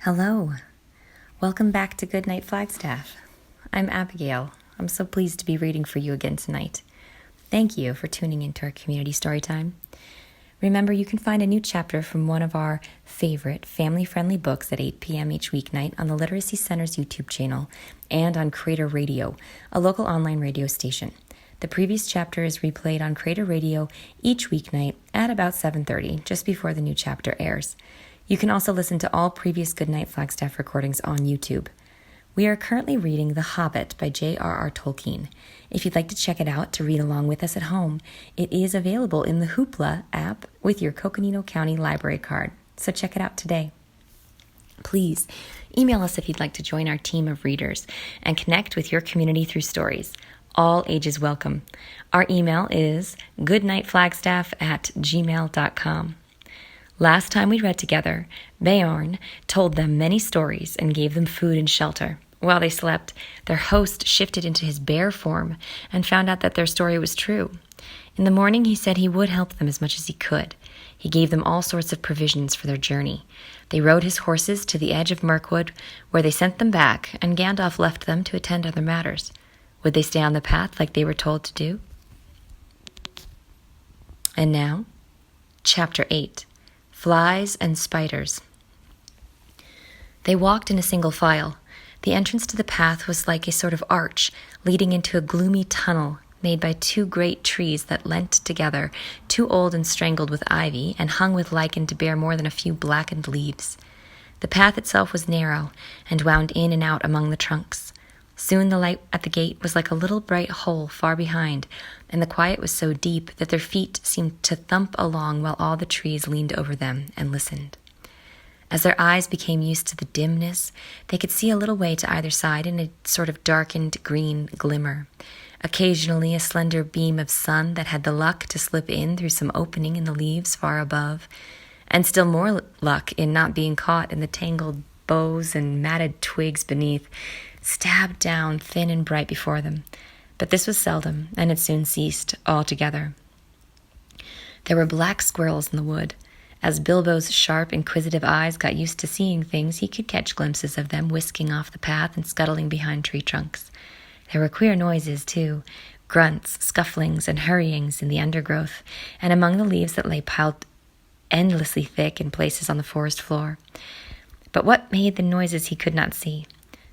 Hello. Welcome back to Goodnight Flagstaff. I'm Abigail. I'm so pleased to be reading for you again tonight. Thank you for tuning into our community story time. Remember, you can find a new chapter from one of our favorite family-friendly books at 8 p.m. each weeknight on the Literacy Center's YouTube channel and on Creator Radio, a local online radio station. The previous chapter is replayed on Creator Radio each weeknight at about 7:30, just before the new chapter airs. You can also listen to all previous Goodnight Flagstaff recordings on YouTube. We are currently reading The Hobbit by J.R.R. Tolkien. If you'd like to check it out to read along with us at home, it is available in the Hoopla app with your Coconino County Library card. So check it out today. Please email us if you'd like to join our team of readers and connect with your community through stories. All ages welcome. Our email is goodnightflagstaff@gmail.com. Last time we read together, Beorn told them many stories and gave them food and shelter. While they slept, their host shifted into his bear form and found out that their story was true. In the morning, he said he would help them as much as he could. He gave them all sorts of provisions for their journey. They rode his horses to the edge of Mirkwood, where they sent them back, and Gandalf left them to attend other matters. Would they stay on the path like they were told to do? And now, Chapter 8. Flies and Spiders. They walked in a single file. The entrance to the path was like a sort of arch leading into a gloomy tunnel made by two great trees that leant together, too old and strangled with ivy, and hung with lichen to bear more than a few blackened leaves. The path itself was narrow and wound in and out among the trunks. Soon the light at the gate was like a little bright hole far behind, and the quiet was so deep that their feet seemed to thump along while all the trees leaned over them and listened. As their eyes became used to the dimness, they could see a little way to either side in a sort of darkened green glimmer. Occasionally a slender beam of sun that had the luck to slip in through some opening in the leaves far above, and still more luck in not being caught in the tangled boughs and matted twigs beneath, stabbed down thin and bright before them. But this was seldom, and it soon ceased altogether. There were black squirrels in the wood. As Bilbo's sharp, inquisitive eyes got used to seeing things, he could catch glimpses of them whisking off the path and scuttling behind tree trunks. There were queer noises, too, grunts, scufflings, and hurryings in the undergrowth, and among the leaves that lay piled endlessly thick in places on the forest floor. But what made the noises he could not see.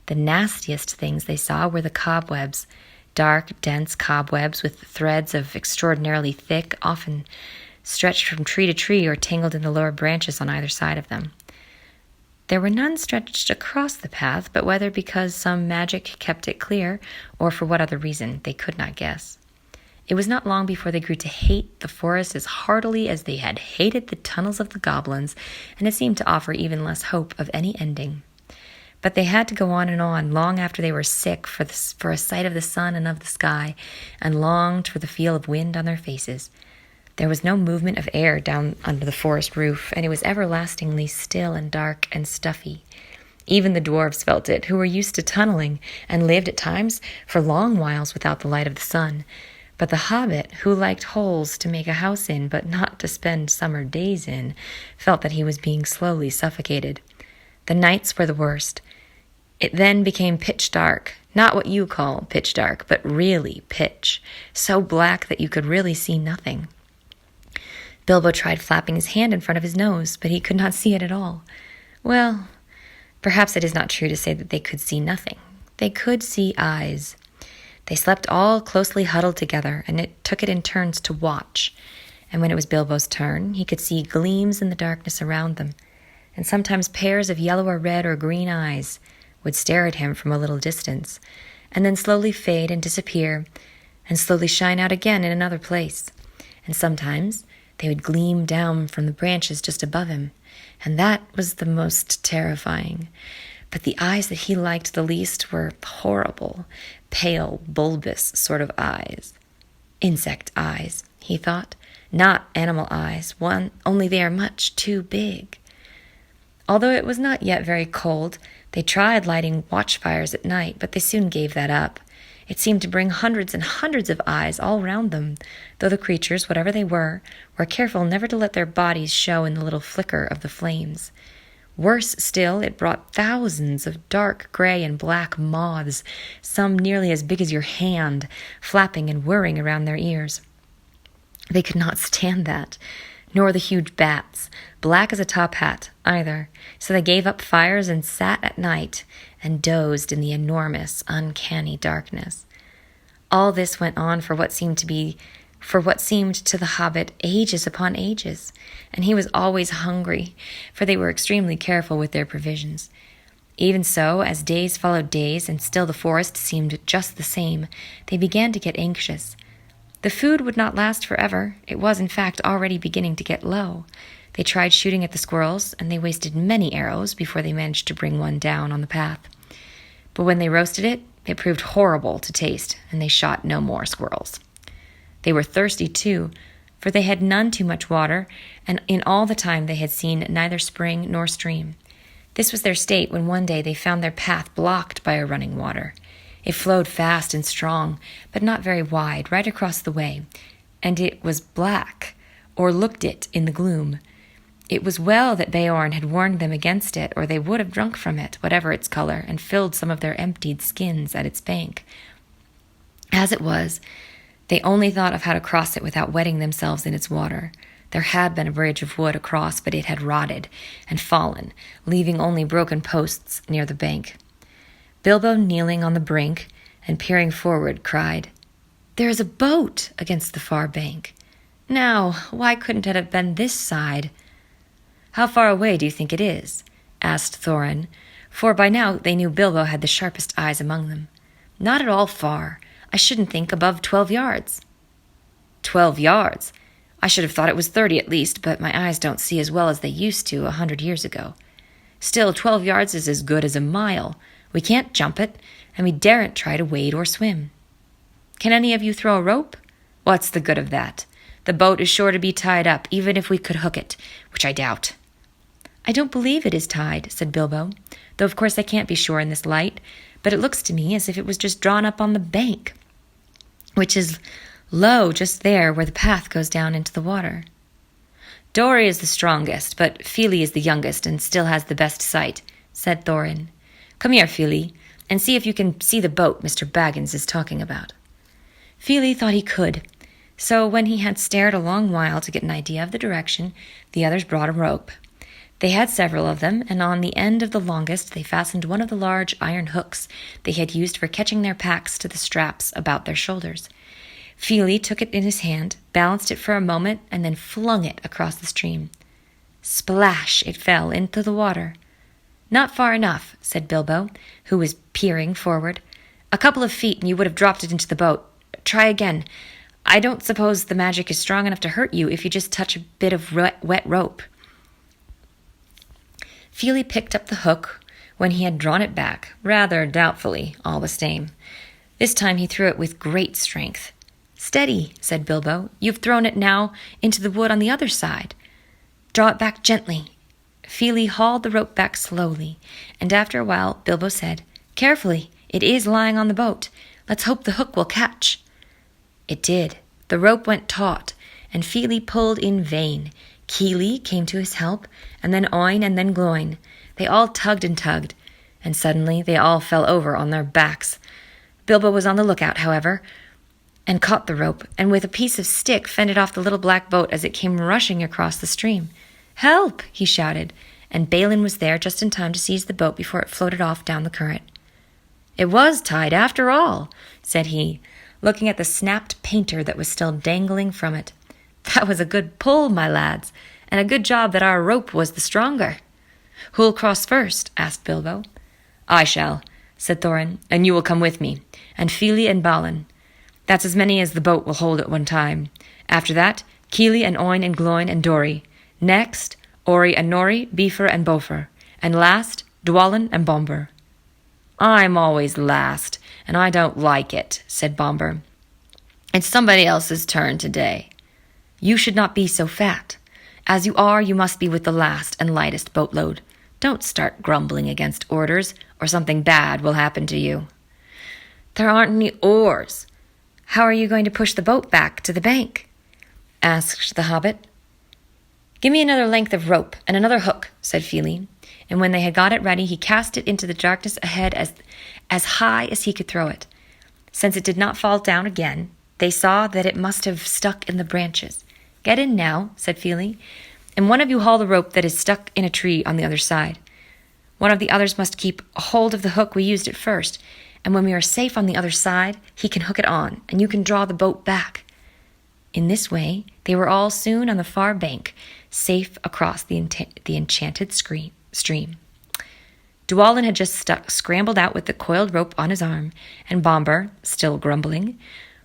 The nastiest things they saw were the cobwebs, dark, dense cobwebs with threads of extraordinarily thick, often stretched from tree to tree or tangled in the lower branches on either side of them. There were none stretched across the path, but whether because some magic kept it clear or for what other reason, they could not guess. It was not long before they grew to hate the forest as heartily as they had hated the tunnels of the goblins, and it seemed to offer even less hope of any ending. But they had to go on and on, long after they were sick for a sight of the sun and of the sky, and longed for the feel of wind on their faces. There was no movement of air down under the forest roof, and it was everlastingly still and dark and stuffy. Even the dwarves felt it, who were used to tunneling, and lived at times for long whiles without the light of the sun. But the hobbit, who liked holes to make a house in, but not to spend summer days in, felt that he was being slowly suffocated. The nights were the worst. It then became pitch dark, not what you call pitch dark, but really pitch, so black that you could really see nothing. Bilbo tried flapping his hand in front of his nose, but he could not see it at all. Well, perhaps it is not true to say that they could see nothing. They could see eyes. They slept all closely huddled together, and it took it in turns to watch. And when it was Bilbo's turn, he could see gleams in the darkness around them, and sometimes pairs of yellow or red or green eyes would stare at him from a little distance, and then slowly fade and disappear, and slowly shine out again in another place. And sometimes they would gleam down from the branches just above him, and that was the most terrifying. But the eyes that he liked the least were horrible, pale, bulbous sort of eyes. Insect eyes, he thought, not animal eyes, only they are much too big. Although it was not yet very cold, they tried lighting watchfires at night, but they soon gave that up. It seemed to bring hundreds and hundreds of eyes all round them, though the creatures, whatever they were careful never to let their bodies show in the little flicker of the flames. Worse still, it brought thousands of dark gray and black moths, some nearly as big as your hand, flapping and whirring around their ears. They could not stand that, nor the huge bats, black as a top hat, either, so they gave up fires and sat at night and dozed in the enormous, uncanny darkness. All this went on for what seemed to the hobbit ages upon ages, and he was always hungry, for they were extremely careful with their provisions. Even so, as days followed days, and still the forest seemed just the same, they began to get anxious. The food would not last forever. It was, in fact, already beginning to get low. They tried shooting at the squirrels, and they wasted many arrows before they managed to bring one down on the path. But when they roasted it, it proved horrible to taste, and they shot no more squirrels. They were thirsty, too, for they had none too much water, and in all the time they had seen neither spring nor stream. This was their state when one day they found their path blocked by a running water. It flowed fast and strong, but not very wide, right across the way, and it was black, or looked it in the gloom. It was well that Beorn had warned them against it, or they would have drunk from it, whatever its color, and filled some of their emptied skins at its bank. As it was, they only thought of how to cross it without wetting themselves in its water. There had been a bridge of wood across, but it had rotted and fallen, leaving only broken posts near the bank. Bilbo, kneeling on the brink and peering forward, cried, "There is a boat against the far bank. Now, why couldn't it have been this side?" "How far away do you think it is?" asked Thorin, for by now they knew Bilbo had the sharpest eyes among them. "Not at all far. I shouldn't think above 12 yards. 12 yards? I should have thought it was 30 at least, but my eyes don't see as well as they used to 100 years ago. Still, 12 yards is as good as a mile. We can't jump it, and we daren't try to wade or swim. Can any of you throw a rope? What's the good of that? The boat is sure to be tied up, even if we could hook it, which I doubt." "I don't believe it is tied," said Bilbo, "though of course I can't be sure in this light, but it looks to me as if it was just drawn up on the bank, which is low just there where the path goes down into the water." "Dori is the strongest, but Fili is the youngest and still has the best sight," said Thorin. "Come here, Fili, and see if you can see the boat Mr. Baggins is talking about." Fili thought he could, so when he had stared a long while to get an idea of the direction, the others brought a rope. They had several of them, and on the end of the longest they fastened one of the large iron hooks they had used for catching their packs to the straps about their shoulders. Fili took it in his hand, balanced it for a moment, and then flung it across the stream. Splash! It fell into the water. "Not far enough," said Bilbo, who was peering forward. "A couple of feet and you would have dropped it into the boat. Try again. I don't suppose the magic is strong enough to hurt you if you just touch a bit of wet rope." Fili picked up the hook when he had drawn it back, rather doubtfully, all the same. This time he threw it with great strength. "Steady," said Bilbo. "You've thrown it now into the wood on the other side. Draw it back gently." Fili hauled the rope back slowly, and after a while Bilbo said, "Carefully, it is lying on the boat. Let's hope the hook will catch." It did. The rope went taut, and Fili pulled in vain. Kili came to his help, and then Oin, and then Gloin. They all tugged, and suddenly they all fell over on their backs. Bilbo was on the lookout, however, and caught the rope, and with a piece of stick fended off the little black boat as it came rushing across the stream. "Help!" he shouted, and Balin was there just in time to seize the boat before it floated off down the current. "It was tied after all," said he, looking at the snapped painter that was still dangling from it. "That was a good pull, my lads, and a good job that our rope was the stronger." "Who'll cross first?" asked Bilbo. "I shall," said Thorin, "and you will come with me, and Fili and Balin. That's as many as the boat will hold at one time. After that, Kili and Oin and Gloin and Dori. Next, Ori and Nori, Beaver and Bofer. And last, Dwalin and Bomber." "I'm always last, and I don't like it," said Bomber. "It's somebody else's turn today." "You should not be so fat. As you are, you must be with the last and lightest boatload. Don't start grumbling against orders, or something bad will happen to you." "There aren't any oars. How are you going to push the boat back to the bank?" asked the hobbit. "Give me another length of rope and another hook," said Feely. And when they had got it ready, he cast it into the darkness ahead as high as he could throw it. Since it did not fall down again, they saw that it must have stuck in the branches. "Get in now," said Feely, "and one of you haul the rope that is stuck in a tree on the other side. One of the others must keep a hold of the hook we used at first, and when we are safe on the other side, he can hook it on, and you can draw the boat back." In this way, they were all soon on the far bank, safe across the enchanted stream. Dwalin had just scrambled out with the coiled rope on his arm, and Bomber, still grumbling,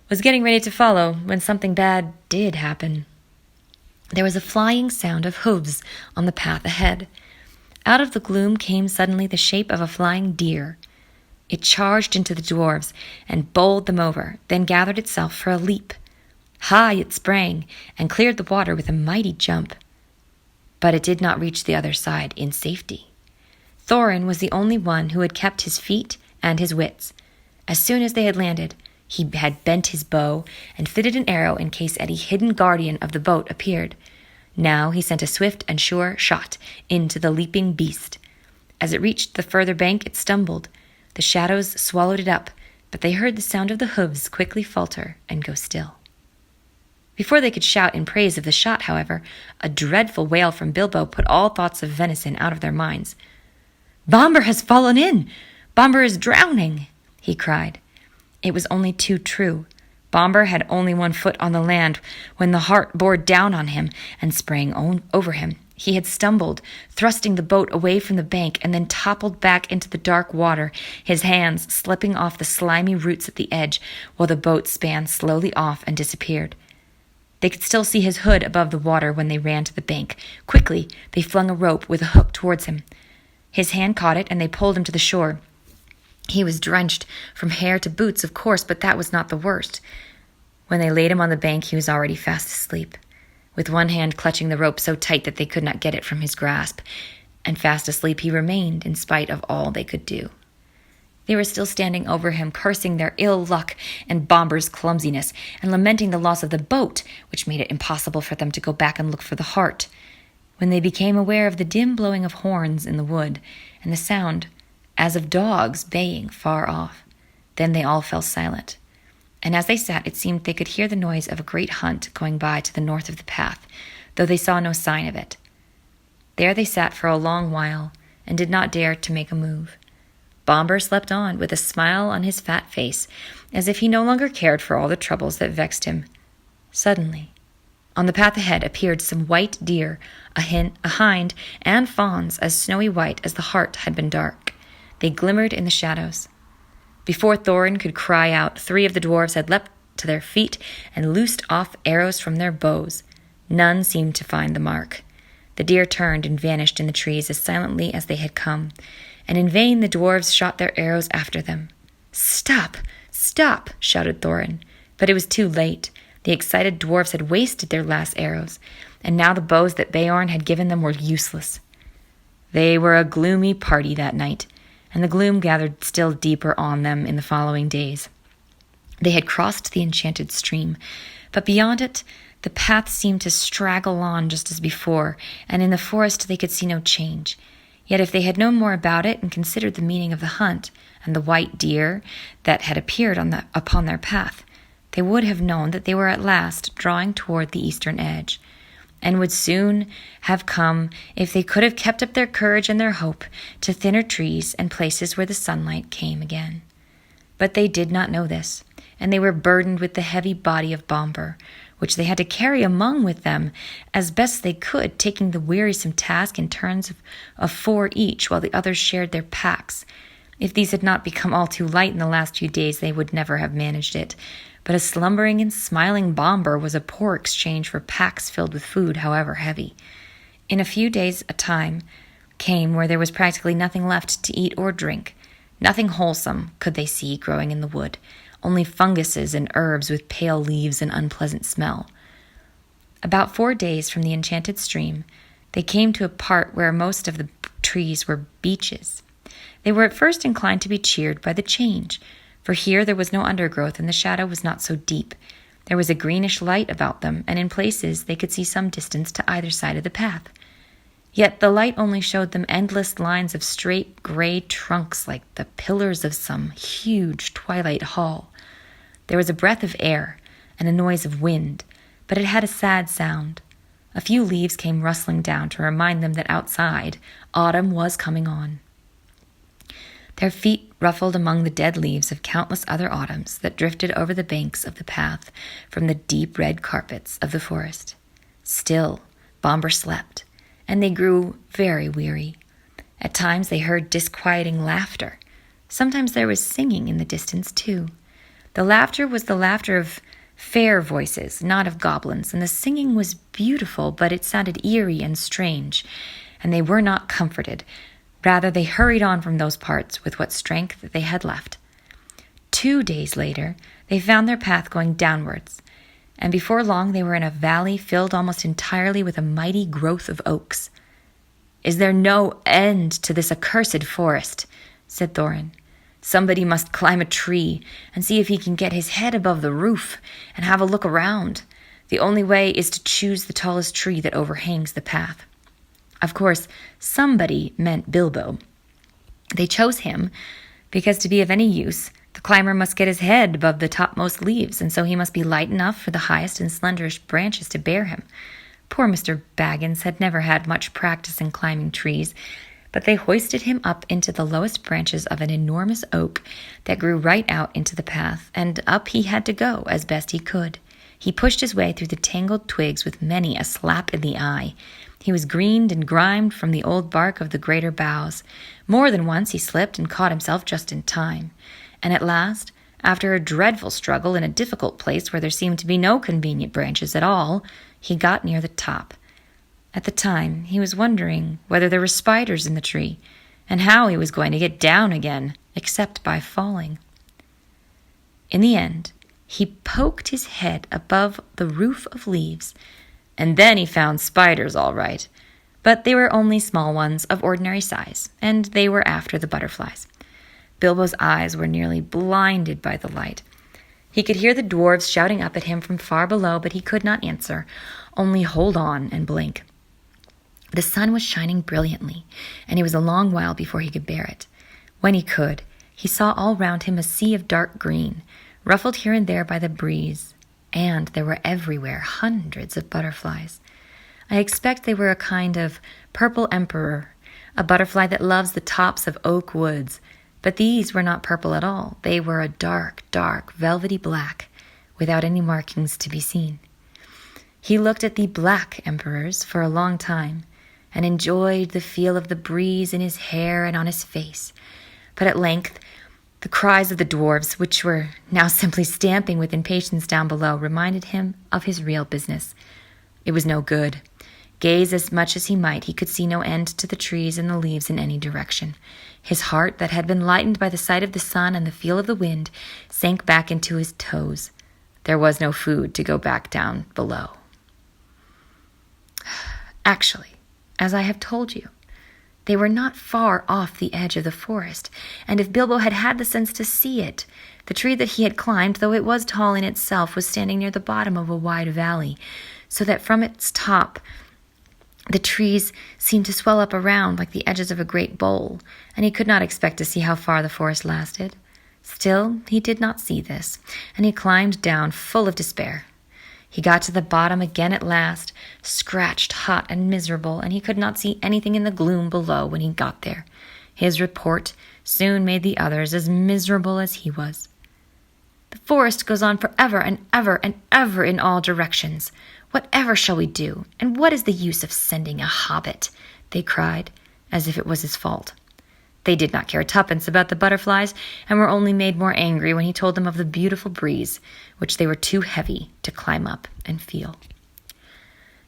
was getting ready to follow when something bad did happen. There was a flying sound of hooves on the path ahead. Out of the gloom came suddenly the shape of a flying deer. It charged into the dwarves and bowled them over, then gathered itself for a leap. High it sprang and cleared the water with a mighty jump. But it did not reach the other side in safety. Thorin was the only one who had kept his feet and his wits. As soon as they had landed, he had bent his bow and fitted an arrow in case any hidden guardian of the boat appeared. Now he sent a swift and sure shot into the leaping beast. As it reached the further bank, it stumbled. The shadows swallowed it up, but they heard the sound of the hooves quickly falter and go still. Before they could shout in praise of the shot, however, a dreadful wail from Bilbo put all thoughts of venison out of their minds. "Bomber has fallen in! Bomber is drowning!" he cried. It was only too true. Bomber had only 1 foot on the land when the heart bore down on him and sprang over him. He had stumbled, thrusting the boat away from the bank, and then toppled back into the dark water, his hands slipping off the slimy roots at the edge, while the boat span slowly off and disappeared. They could still see his hood above the water when they ran to the bank. Quickly, they flung a rope with a hook towards him. His hand caught it, and they pulled him to the shore. He was drenched from hair to boots, of course, but that was not the worst. When they laid him on the bank, he was already fast asleep, with one hand clutching the rope so tight that they could not get it from his grasp, and fast asleep he remained in spite of all they could do. They were still standing over him, cursing their ill luck and Bomber's clumsiness, and lamenting the loss of the boat, which made it impossible for them to go back and look for the heart, when they became aware of the dim blowing of horns in the wood, and the sound as of dogs baying far off. Then they all fell silent, and as they sat, it seemed they could hear the noise of a great hunt going by to the north of the path, though they saw no sign of it. There they sat for a long while, and did not dare to make a move. Bomber slept on, with a smile on his fat face, as if he no longer cared for all the troubles that vexed him. Suddenly, on the path ahead appeared some white deer, a hind, and fawns as snowy white as the heart had been dark. They glimmered in the shadows. Before Thorin could cry out, 3 of the dwarves had leapt to their feet and loosed off arrows from their bows. None seemed to find the mark. The deer turned and vanished in the trees as silently as they had come, and in vain the dwarves shot their arrows after them. "Stop! Stop!" shouted Thorin. But it was too late. The excited dwarves had wasted their last arrows, and now the bows that Beorn had given them were useless. They were a gloomy party that night, and the gloom gathered still deeper on them in the following days. They had crossed the enchanted stream, but beyond it the path seemed to straggle on just as before, and in the forest they could see no change. Yet if they had known more about it and considered the meaning of the hunt and the white deer that had appeared upon their path, they would have known that they were at last drawing toward the eastern edge, and would soon have come, if they could have kept up their courage and their hope, to thinner trees and places where the sunlight came again. But they did not know this, and they were burdened with the heavy body of Bomber, which they had to carry among with them as best they could, taking the wearisome task in turns of 4 each, while the others shared their packs. If these had not become all too light in the last few days, they would never have managed it. But a slumbering and smiling Bomber was a poor exchange for packs filled with food, however heavy. In a few days a time came where there was practically nothing left to eat or drink. Nothing wholesome could they see growing in the wood, only funguses and herbs with pale leaves and unpleasant smell. About 4 days from the enchanted stream, they came to a part where most of the trees were beeches. They were at first inclined to be cheered by the change, for here there was no undergrowth and the shadow was not so deep. There was a greenish light about them, and in places they could see some distance to either side of the path. Yet the light only showed them endless lines of straight gray trunks like the pillars of some huge twilight hall. There was a breath of air and a noise of wind, but it had a sad sound. A few leaves came rustling down to remind them that outside, autumn was coming on. Their feet ruffled among the dead leaves of countless other autumns that drifted over the banks of the path from the deep red carpets of the forest. Still, Bomber slept, and they grew very weary. At times they heard disquieting laughter. Sometimes there was singing in the distance, too. The laughter was the laughter of fair voices, not of goblins, and the singing was beautiful, but it sounded eerie and strange, and they were not comforted. Rather, they hurried on from those parts with what strength they had left. 2 days later, they found their path going downwards, and before long they were in a valley filled almost entirely with a mighty growth of oaks. "Is there no end to this accursed forest?" said Thorin. "Somebody must climb a tree and see if he can get his head above the roof and have a look around. The only way is to choose the tallest tree that overhangs the path." Of course, somebody meant Bilbo. They chose him because to be of any use, the climber must get his head above the topmost leaves, and so he must be light enough for the highest and slenderest branches to bear him. Poor Mr. Baggins had never had much practice in climbing trees, but they hoisted him up into the lowest branches of an enormous oak that grew right out into the path, and up he had to go as best he could. He pushed his way through the tangled twigs with many a slap in the eye. He was greened and grimed from the old bark of the greater boughs. More than once he slipped and caught himself just in time. And at last, after a dreadful struggle in a difficult place where there seemed to be no convenient branches at all, he got near the top. At the time, he was wondering whether there were spiders in the tree, and how he was going to get down again, except by falling. In the end, he poked his head above the roof of leaves, and then he found spiders all right. But they were only small ones of ordinary size, and they were after the butterflies. Bilbo's eyes were nearly blinded by the light. He could hear the dwarves shouting up at him from far below, but he could not answer, only hold on and blink. The sun was shining brilliantly, and it was a long while before he could bear it. When he could, he saw all round him a sea of dark green, ruffled here and there by the breeze, and there were everywhere hundreds of butterflies. I expect they were a kind of purple emperor, a butterfly that loves the tops of oak woods, but these were not purple at all. They were a dark, dark, velvety black, without any markings to be seen. He looked at the black emperors for a long time, and enjoyed the feel of the breeze in his hair and on his face. But at length, the cries of the dwarves, which were now simply stamping with impatience down below, reminded him of his real business. It was no good. Gaze as much as he might, he could see no end to the trees and the leaves in any direction. His heart, that had been lightened by the sight of the sun and the feel of the wind, sank back into his toes. There was no food to go back down below. Actually, as I have told you, they were not far off the edge of the forest, and if Bilbo had had the sense to see it, the tree that he had climbed, though it was tall in itself, was standing near the bottom of a wide valley, so that from its top the trees seemed to swell up around like the edges of a great bowl, and he could not expect to see how far the forest lasted. Still, he did not see this, and he climbed down full of despair. He got to the bottom again at last, scratched, hot, and miserable, and he could not see anything in the gloom below when he got there. His report soon made the others as miserable as he was. "The forest goes on forever and ever and ever in all directions. Whatever shall we do, and what is the use of sending a hobbit?" they cried, as if it was his fault. They did not care tuppence about the butterflies, and were only made more angry when he told them of the beautiful breeze, which they were too heavy to climb up and feel.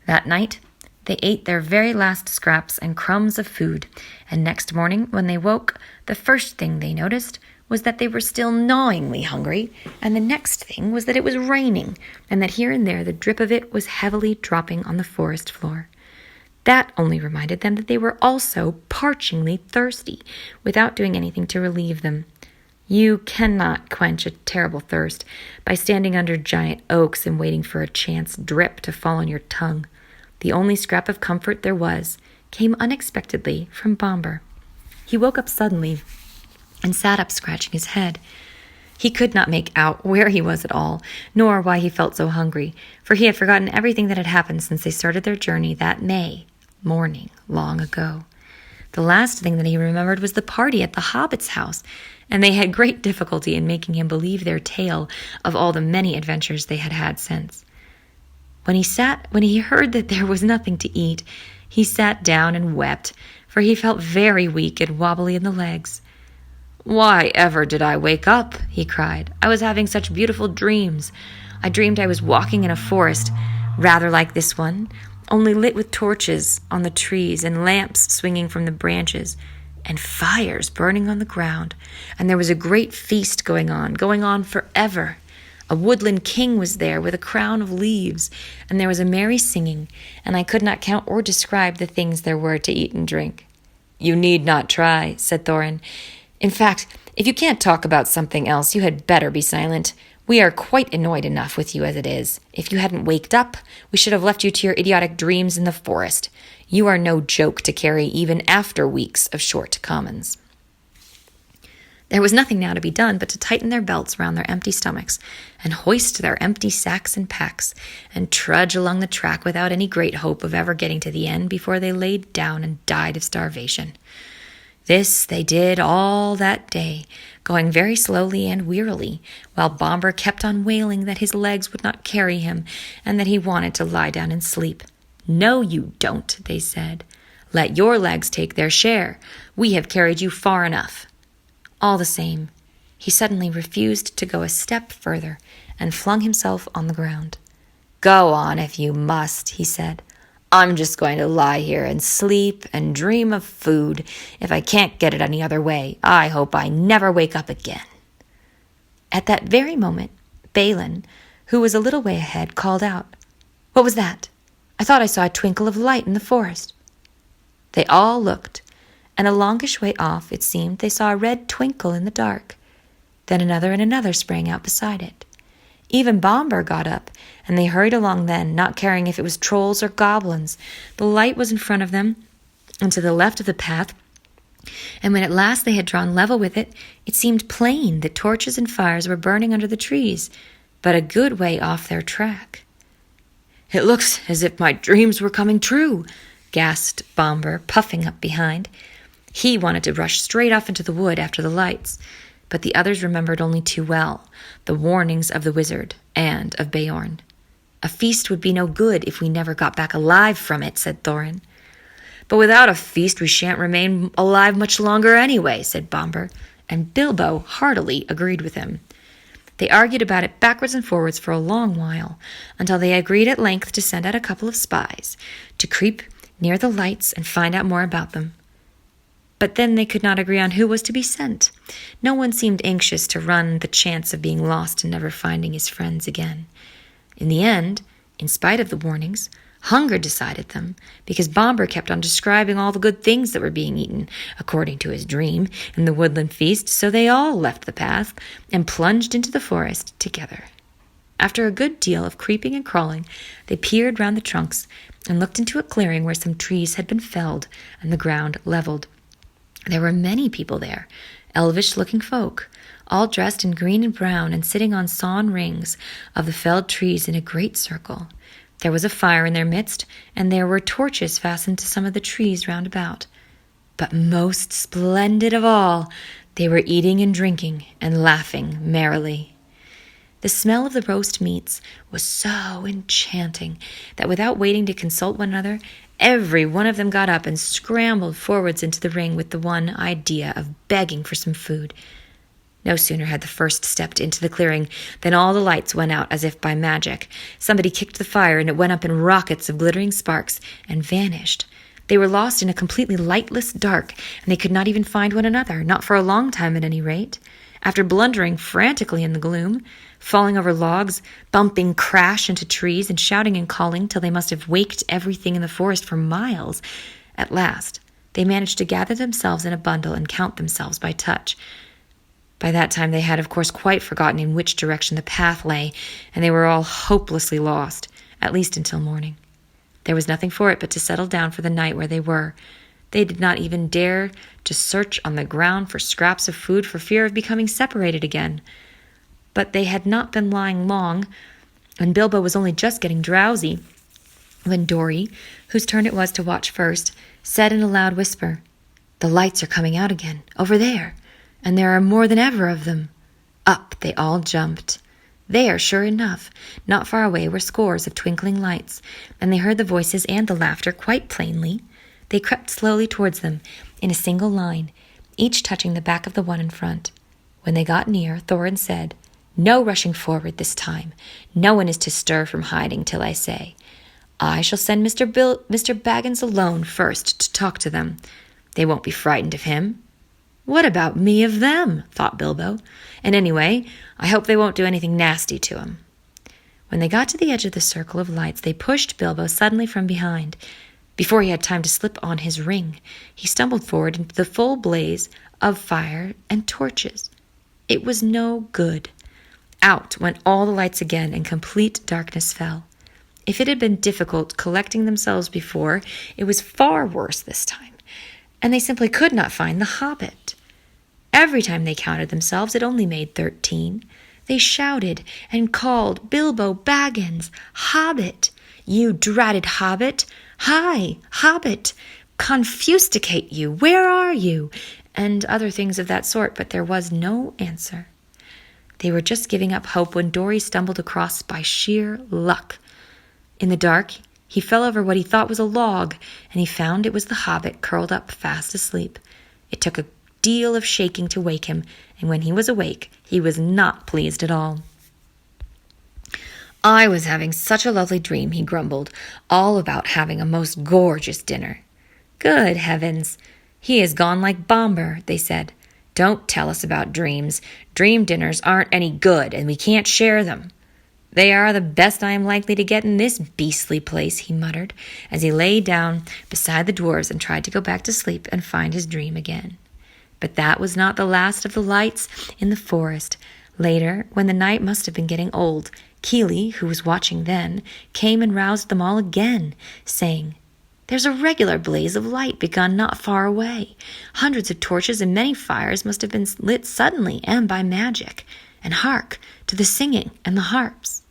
That night, they ate their very last scraps and crumbs of food, and next morning, when they woke, the first thing they noticed was that they were still gnawingly hungry, and the next thing was that it was raining, and that here and there the drip of it was heavily dropping on the forest floor. That only reminded them that they were also parchingly thirsty, without doing anything to relieve them. You cannot quench a terrible thirst by standing under giant oaks and waiting for a chance drip to fall on your tongue. The only scrap of comfort there was came unexpectedly from Bomber. He woke up suddenly and sat up, scratching his head. He could not make out where he was at all, nor why he felt so hungry, for he had forgotten everything that had happened since they started their journey that May morning long ago. The last thing that he remembered was the party at the Hobbit's house, and they had great difficulty in making him believe their tale of all the many adventures they had had since. When he heard that there was nothing to eat, he sat down and wept, for he felt very weak and wobbly in the legs. "Why ever did I wake up?" he cried. "I was having such beautiful dreams. I dreamed I was walking in a forest, rather like this one, only lit with torches on the trees and lamps swinging from the branches, and fires burning on the ground, and there was a great feast going on forever. A woodland king was there with a crown of leaves, and there was a merry singing, and I could not count or describe the things there were to eat and drink." "You need not try," said Thorin. "In fact, if you can't talk about something else, you had better be silent. We are quite annoyed enough with you as it is. If you hadn't waked up, we should have left you to your idiotic dreams in the forest. You are no joke to carry even after weeks of short commons." There was nothing now to be done but to tighten their belts round their empty stomachs and hoist their empty sacks and packs and trudge along the track without any great hope of ever getting to the end before they laid down and died of starvation. This they did all that day, going very slowly and wearily, while Bomber kept on wailing that his legs would not carry him and that he wanted to lie down and sleep. "No, you don't," they said. "Let your legs take their share. We have carried you far enough." All the same, he suddenly refused to go a step further and flung himself on the ground. "Go on if you must," he said. "I'm just going to lie here and sleep and dream of food. If I can't get it any other way, I hope I never wake up again." At that very moment, Balin, who was a little way ahead, called out, "What was that? I thought I saw a twinkle of light in the forest." They all looked, and a longish way off it seemed they saw a red twinkle in the dark. Then another and another sprang out beside it. Even Bomber got up, and they hurried along then, not caring if it was trolls or goblins. The light was in front of them, and to the left of the path, and when at last they had drawn level with it, it seemed plain that torches and fires were burning under the trees, but a good way off their track. "It looks as if my dreams were coming true," gasped Bomber, puffing up behind. He wanted to rush straight off into the wood after the lights, but the others remembered only too well the warnings of the wizard and of Beorn. "A feast would be no good if we never got back alive from it," said Thorin. "But without a feast we shan't remain alive much longer anyway," said Bomber, and Bilbo heartily agreed with him. They argued about it backwards and forwards for a long while, until they agreed at length to send out a couple of spies to creep near the lights and find out more about them. But then they could not agree on who was to be sent. No one seemed anxious to run the chance of being lost and never finding his friends again. In the end, in spite of the warnings, hunger decided them, because Bomber kept on describing all the good things that were being eaten, according to his dream, in the woodland feast, so they all left the path and plunged into the forest together. After a good deal of creeping and crawling, they peered round the trunks and looked into a clearing where some trees had been felled and the ground leveled. There were many people there, elvish-looking folk, all dressed in green and brown and sitting on sawn rings of the felled trees in a great circle. There was a fire in their midst, and there were torches fastened to some of the trees round about. But most splendid of all, they were eating and drinking and laughing merrily. The smell of the roast meats was so enchanting that without waiting to consult one another, every one of them got up and scrambled forwards into the ring with the one idea of begging for some food. No sooner had the first stepped into the clearing than all the lights went out as if by magic. Somebody kicked the fire, and it went up in rockets of glittering sparks and vanished. They were lost in a completely lightless dark, and they could not even find one another, not for a long time at any rate. After blundering frantically in the gloom, falling over logs, bumping crash into trees, and shouting and calling till they must have waked everything in the forest for miles, at last they managed to gather themselves in a bundle and count themselves by touch. By that time they had, of course, quite forgotten in which direction the path lay, and they were all hopelessly lost, at least until morning. There was nothing for it but to settle down for the night where they were. They did not even dare to search on the ground for scraps of food for fear of becoming separated again. But they had not been lying long, and Bilbo was only just getting drowsy, when Dori, whose turn it was to watch first, said in a loud whisper, "The lights are coming out again, over there, and there are more than ever of them." Up they all jumped. There, sure enough, not far away were scores of twinkling lights, and they heard the voices and the laughter quite plainly. They crept slowly towards them, in a single line, each touching the back of the one in front. When they got near, Thorin said, "No rushing forward this time. No one is to stir from hiding till I say. I shall send Mr. Baggins alone first to talk to them. They won't be frightened of him." "What about me of them?" thought Bilbo. "And anyway, I hope they won't do anything nasty to him." When they got to the edge of the circle of lights, they pushed Bilbo suddenly from behind. Before he had time to slip on his ring, he stumbled forward into the full blaze of fire and torches. It was no good. Out went all the lights again, and complete darkness fell. If it had been difficult collecting themselves before, it was far worse this time, and they simply could not find the Hobbit. Every time they counted themselves, it only made 13. They shouted and called, "Bilbo Baggins! Hobbit! You dratted Hobbit! Hi, Hobbit! Confusticate you! Where are you?" and other things of that sort, but there was no answer. They were just giving up hope when Dori stumbled across by sheer luck. In the dark, he fell over what he thought was a log, and he found it was the Hobbit curled up fast asleep. It took a deal of shaking to wake him, and when he was awake, he was not pleased at all. "I was having such a lovely dream," he grumbled, "all about having a most gorgeous dinner." "Good heavens! He has gone like Bomber," they said. "Don't tell us about dreams. Dream dinners aren't any good, and we can't share them." "They are the best I am likely to get in this beastly place," he muttered, as he lay down beside the dwarves and tried to go back to sleep and find his dream again. But that was not the last of the lights in the forest. Later, when the night must have been getting old, Keely, who was watching then, came and roused them all again, saying, "There's a regular blaze of light begun not far away. Hundreds of torches and many fires must have been lit suddenly and by magic. And hark to the singing and the harps."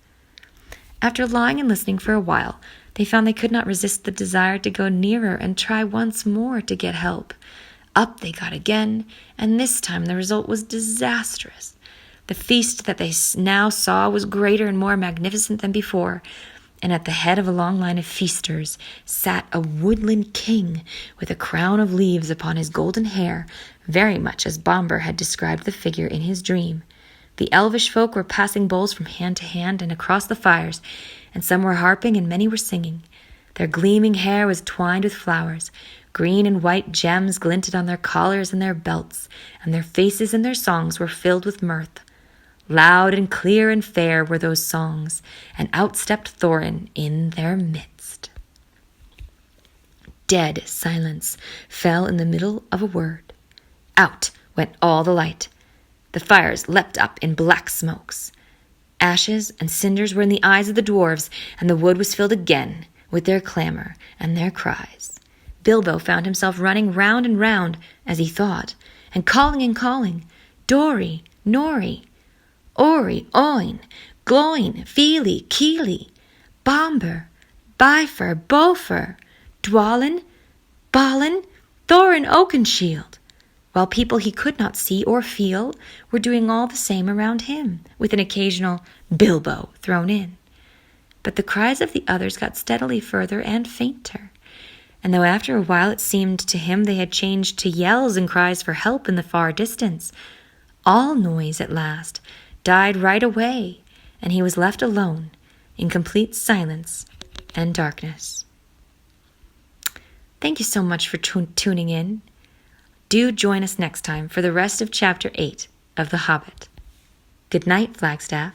After lying and listening for a while, they found they could not resist the desire to go nearer and try once more to get help. Up they got again, and this time the result was disastrous. The feast that they now saw was greater and more magnificent than before, and at the head of a long line of feasters sat a woodland king with a crown of leaves upon his golden hair, very much as Bomber had described the figure in his dream. The elvish folk were passing bowls from hand to hand and across the fires, and some were harping and many were singing. Their gleaming hair was twined with flowers. Green and white gems glinted on their collars and their belts, and their faces and their songs were filled with mirth. Loud and clear and fair were those songs, and out stepped Thorin in their midst. Dead silence fell in the middle of a word. Out went all the light. The fires leapt up in black smokes. Ashes and cinders were in the eyes of the dwarves, and the wood was filled again with their clamor and their cries. Bilbo found himself running round and round, as he thought, and calling, "Dori, Nori, Ori, Oin, Gloin, Fili, Kili, Bomber, Bifur, Bofur, Dwalin, Balin, Thorin Oakenshield," while people he could not see or feel were doing all the same around him, with an occasional "Bilbo" thrown in. But the cries of the others got steadily further and fainter, and though after a while it seemed to him they had changed to yells and cries for help in the far distance, all noise at last died right away, and he was left alone in complete silence and darkness. Thank you so much for tuning in. Do join us next time for the rest of Chapter 8 of The Hobbit. Good night, Flagstaff.